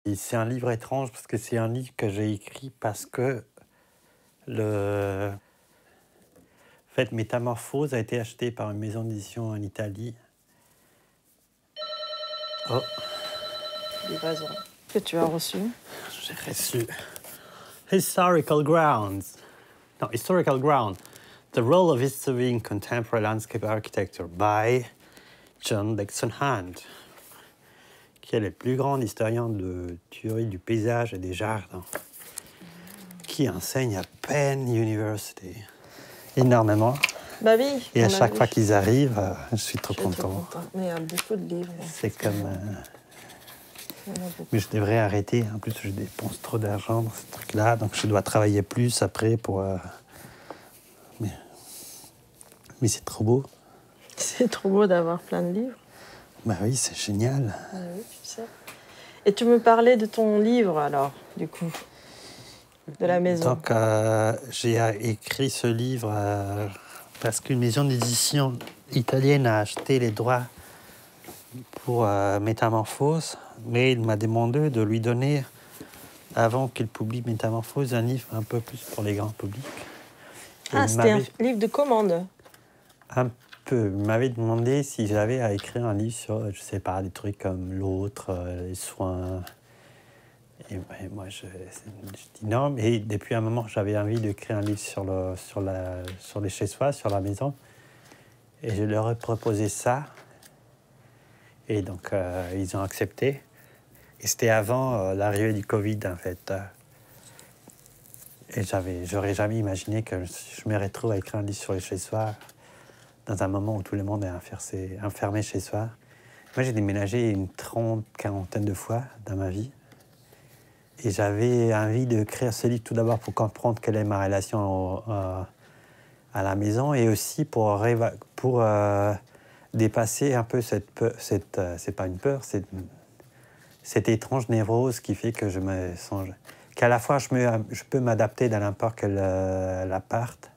Et c'est un livre étrange parce que c'est un livre que j'ai écrit parce que le en fait, Métamorphose a été acheté par une maison d'édition en Italie. Oh, Livraison que tu as reçue. j'ai reçu Historical Grounds. No, Historical Ground. The Role of History in Contemporary Landscape Architecture by John Dexon Hand, qui est le plus grand historien de théorie du paysage et des jardins, qui enseigne à Penn University. Énormément. Bah oui. Et à on a chaque vu. fois qu'ils arrivent, je suis trop Je suis trop content. contente. Mais il y a beaucoup de livres. C'est comme... Il y en a beaucoup. mais je devrais arrêter. En plus, je dépense trop d'argent dans ce truc-là. Donc, je dois travailler plus après pour... Mais c'est trop beau. C'est trop beau d'avoir plein de livres. Bah oui, c'est génial. Ah oui, tu sais. Et tu me parlais de ton livre, alors, du coup, de la maison. Donc, j'ai écrit ce livre parce qu'une maison d'édition italienne a acheté les droits pour Métamorphose, mais il m'a demandé de lui donner, avant qu'il publie Métamorphose, un livre un peu plus pour les grands publics. Et Ah, il c'était un m'avait livre de commande. un peu, il m'avait demandé si j'avais à écrire un livre sur, je sais pas, des trucs comme l'autre, les soins. Et moi, je dis non, mais depuis un moment, j'avais envie d'écrire un livre sur les chez-soi, sur la maison. Et je leur ai proposé ça. Et donc, ils ont accepté. Et c'était avant l'arrivée du Covid, en fait. Et j'aurais jamais imaginé que je me retrouve à écrire un livre sur les chez-soi dans un moment où tout le monde est enfermé chez soi. Moi, j'ai déménagé une quarantaine de fois dans ma vie. Et j'avais envie de créer ce livre tout d'abord pour comprendre quelle est ma relation à la maison et aussi pour dépasser un peu cette peur, c'est pas une peur, cette étrange névrose qui fait que je me sens... qu'à la fois je peux m'adapter dans n'importe quel appart.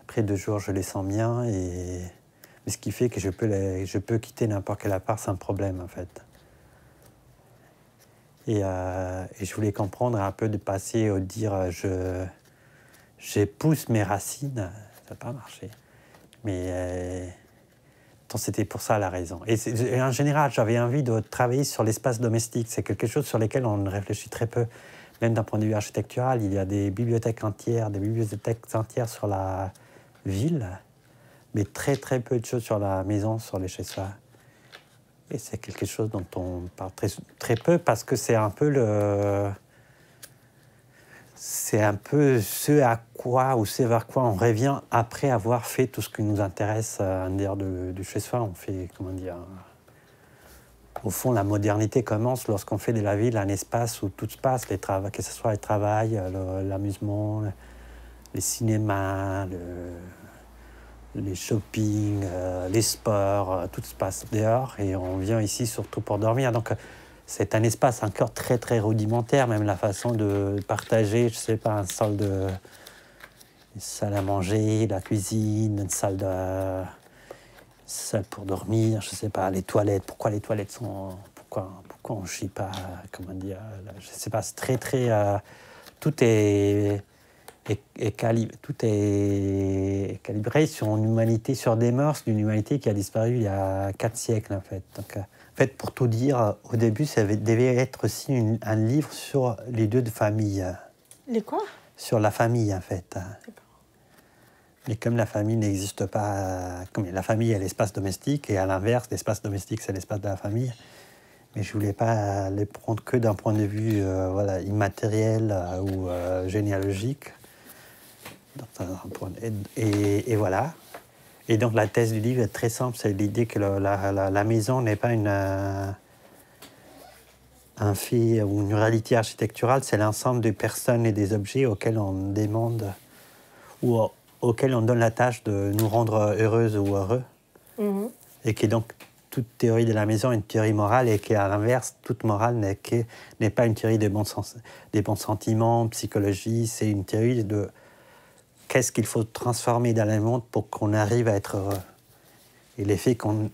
Après 2 jours, je les sens bien, mais ce qui fait que je peux quitter n'importe quel appart sans problème, en fait. Et je voulais comprendre un peu de passer au dire j'épouse mes racines. Ça n'a pas marché. Mais donc c'était pour ça la raison. Et en général, j'avais envie de travailler sur l'espace domestique. C'est quelque chose sur lequel on réfléchit très peu. Même d'un point de vue architectural, il y a des bibliothèques entières sur la ville, mais très très peu de choses sur la maison, sur les chez-soi. Et c'est quelque chose dont on parle très, très peu parce que c'est un peu ce à quoi ou ce vers quoi on revient après avoir fait tout ce qui nous intéresse en dehors du chez-soi. On fait, comment dire... Au fond, la modernité commence lorsqu'on fait de la ville un espace où tout se passe, que ce soit le travail, l'amusement, les cinémas, les shopping, les sports, tout se passe dehors et on vient ici surtout pour dormir. Donc c'est un espace encore très très rudimentaire, même la façon de partager, je sais pas, une salle à manger, la cuisine, une salle pour dormir, je sais pas, les toilettes. Pourquoi les toilettes sont... Pourquoi on chie pas, comment dire, je sais pas, c'est très très... tout est calibré sur une humanité, sur des mœurs d'une humanité qui a disparu il y a 4 siècles, en fait. Donc, en fait, pour tout dire, au début, devait être aussi un livre sur les deux de famille. Les quoi? Sur la famille, en fait. D'accord. Mais comme la famille n'existe pas... Comme la famille est l'espace domestique, et à l'inverse, l'espace domestique, c'est l'espace de la famille. Mais je ne voulais pas les prendre que d'un point de vue immatériel ou généalogique. Et voilà. Et donc la thèse du livre est très simple, c'est l'idée que la maison n'est pas un fait ou une réalité architecturale, c'est l'ensemble des personnes et des objets auxquels on demande ou auxquels on donne la tâche de nous rendre heureuses ou heureux. Mhm. Et qui est donc toute théorie de la maison est une théorie morale et qu'à l'inverse, toute morale n'est pas une théorie des bons sentiments, psychologie, c'est une théorie de qu'est-ce qu'il faut transformer dans le monde pour qu'on arrive à être heureux. Et l'effet qu'on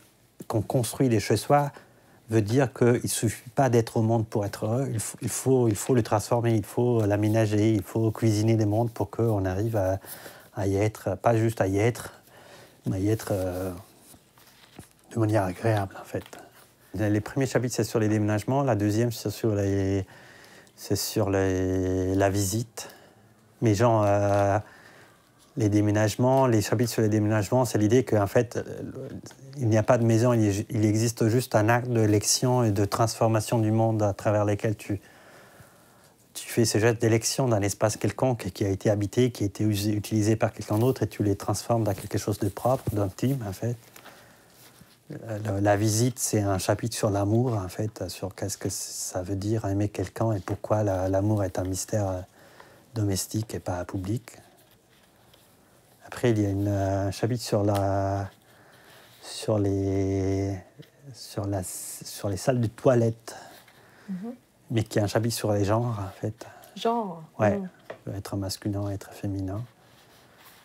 construit les chez-soi veut dire qu'il ne suffit pas d'être au monde pour être heureux, il faut le transformer, il faut l'aménager, il faut cuisiner les mondes pour qu'on arrive à y être, pas juste à y être, mais à y être de manière agréable en fait. Les premiers chapitres, c'est sur les déménagements, la deuxième, c'est sur la visite. Mais genre, les déménagements, les chapitres sur les déménagements, c'est l'idée qu'en fait, il n'y a pas de maison, il existe juste un acte d'élection et de transformation du monde à travers lequel tu fais ces gestes d'élection d'un espace quelconque qui a été habité, qui a été utilisé par quelqu'un d'autre, et tu les transformes dans quelque chose de propre, d'intime, en fait. La visite, c'est un chapitre sur l'amour, en fait, sur qu'est-ce que ça veut dire aimer quelqu'un et pourquoi l'amour est un mystère domestique et pas public. Après, il y a un chapitre sur les salles de toilette, mais qui est un chapitre sur les genres, en fait. Genre. Ouais, être masculin, être féminin.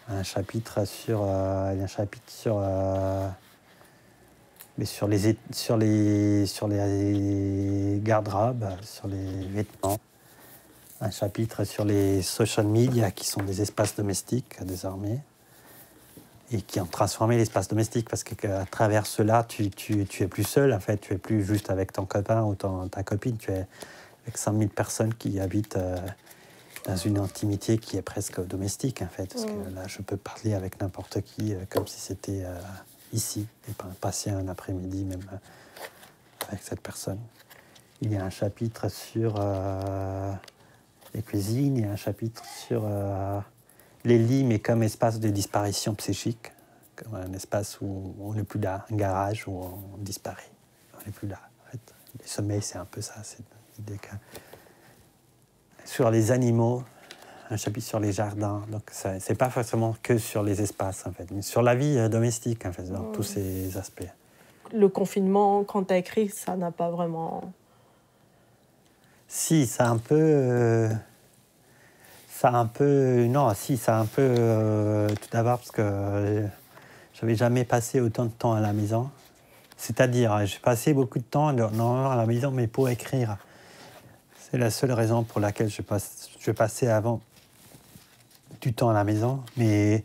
Un chapitre sur les garde-robes, sur les vêtements. Un chapitre sur les social media, qui sont des espaces domestiques désormais, et qui ont transformé l'espace domestique, parce qu'à travers cela, tu es plus seul, en fait, tu es plus juste avec ton copain ou ta copine, tu es avec 100 000 personnes qui habitent dans une intimité qui est presque domestique, en fait, parce que là, je peux parler avec n'importe qui, comme si c'était ici, et passer un après-midi même avec cette personne. Il y a un chapitre sur les cuisines, il y a un chapitre sur les lits, mais comme espace de disparition psychique, comme un espace où on n'est plus là, un garage où on disparaît, on n'est plus là. En fait. Le sommeil, c'est un peu ça, c'est l'idée que... Sur les animaux, un chapitre sur les jardins, donc c'est pas forcément que sur les espaces, en fait, mais sur la vie domestique, en fait, dans tous ces aspects. Le confinement, quand tu as écrit, ça n'a pas vraiment... Si, ça a un peu... tout d'abord parce que j'avais jamais passé autant de temps à la maison. C'est-à-dire, j'ai passé beaucoup de temps normalement à la maison, mais pour écrire. C'est la seule raison pour laquelle je passais avant du temps à la maison. Mais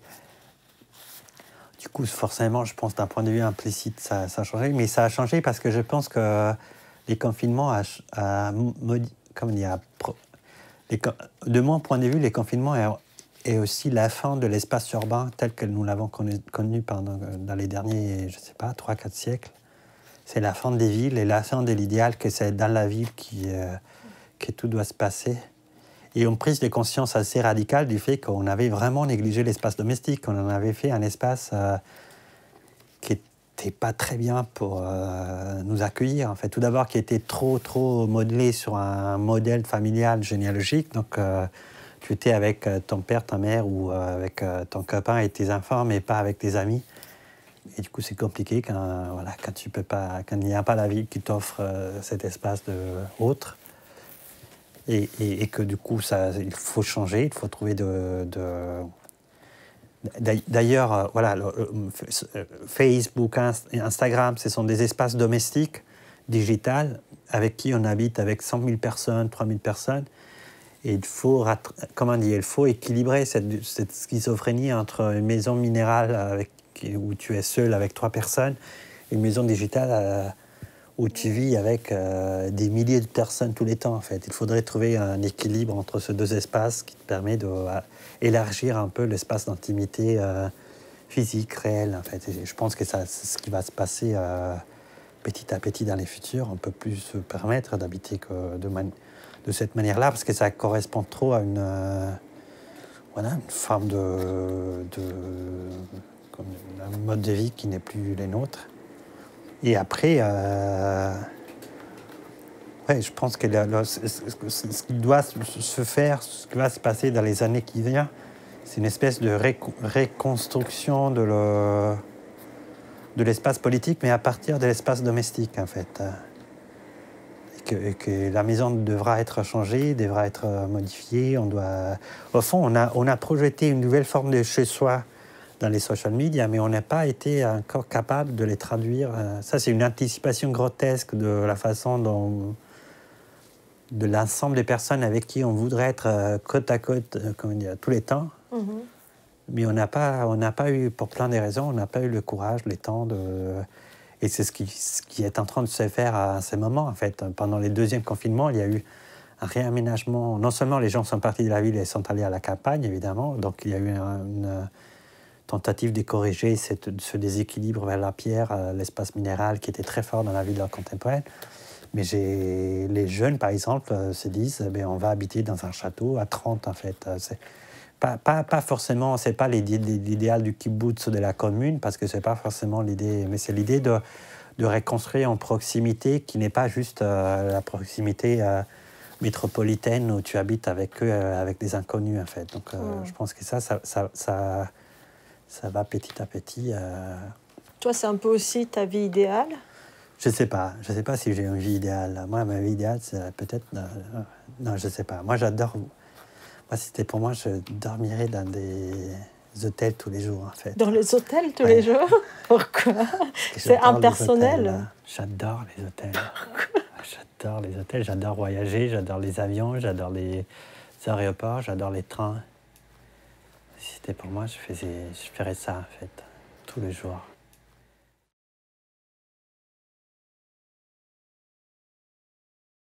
du coup, forcément, je pense d'un point de vue implicite, ça a changé. Mais ça a changé parce que je pense que les confinements de mon point de vue, les confinements est aussi la fin de l'espace urbain tel que nous l'avons connu dans les derniers, je ne sais pas, 3-4 siècles. C'est la fin des villes et la fin de l'idéal que c'est dans la ville que tout doit se passer. Et une prise de conscience assez radicale du fait qu'on avait vraiment négligé l'espace domestique, qu'on en avait fait un espace qui n'était pas très bien pour nous accueillir. En fait, tout d'abord, qui était trop modelé sur un modèle familial généalogique. Donc, tu étais avec ton père, ta mère ou avec ton copain et tes enfants, mais pas avec tes amis. Et du coup, c'est compliqué quand il n'y a pas la ville qui t'offre cet espace autre. Et que du coup, il faut changer, il faut trouver D'ailleurs, Facebook, Instagram, ce sont des espaces domestiques, digitales, avec qui on habite avec 100 000 personnes, 3 000 personnes. Et il faut équilibrer cette schizophrénie entre une maison minérale où tu es seul avec 3 personnes et une maison digitale où tu vis avec des milliers de personnes tous les temps, en fait. Il faudrait trouver un équilibre entre ces deux espaces qui te permet d'élargir un peu l'espace d'intimité physique, réel, en fait. Et je pense que c'est ce qui va se passer petit à petit dans les futurs. On ne peut plus se permettre d'habiter de cette manière-là, parce que ça correspond trop à une forme un mode de vie qui n'est plus les nôtres. Et après, je pense que ce qui doit se faire, ce qui va se passer dans les années qui viennent, c'est une espèce de reconstruction de l'espace politique, mais à partir de l'espace domestique, en fait. Et que la maison devra être changée, devra être modifiée. Au fond, on a projeté une nouvelle forme de chez-soi dans les social media, mais on n'a pas été encore capable de les traduire. Ça, c'est une anticipation grotesque de la façon dont de l'ensemble des personnes avec qui on voudrait être côte à côte, comment dire, tous les temps. Mais on n'a pas eu, pour plein de raisons, on n'a pas eu le courage, le temps de... Et c'est ce qui est en train de se faire à ces moments, en fait. Pendant les deuxièmes confinements, il y a eu un réaménagement. Non seulement les gens sont partis de la ville et sont allés à la campagne, évidemment, donc il y a eu une tentative de corriger ce déséquilibre vers la pierre, l'espace minéral qui était très fort dans la ville contemporaine. Mais les jeunes, par exemple, se disent on va habiter dans un château à 30, en fait. C'est pas forcément, c'est pas l'idéal du kibbutz ou de la commune, parce que c'est pas forcément l'idée, mais c'est l'idée de reconstruire en proximité qui n'est pas juste la proximité métropolitaine où tu habites avec eux, avec des inconnus, en fait. Donc, je pense que ça va petit à petit. Toi, c'est un peu aussi ta vie idéale? Je sais pas si j'ai une vie idéale. Moi, ma vie idéale, c'est peut-être... non, je sais pas. Moi, j'adore... Moi, si c'était pour moi, je dormirais dans des hôtels tous les jours, en fait. Dans les hôtels tous les jours? Pourquoi? C'est impersonnel. J'adore les hôtels. J'adore les hôtels, j'adore voyager, j'adore les avions, j'adore les aéroports, j'adore les trains. Si c'était pour moi, je ferais ça, en fait, tous les jours.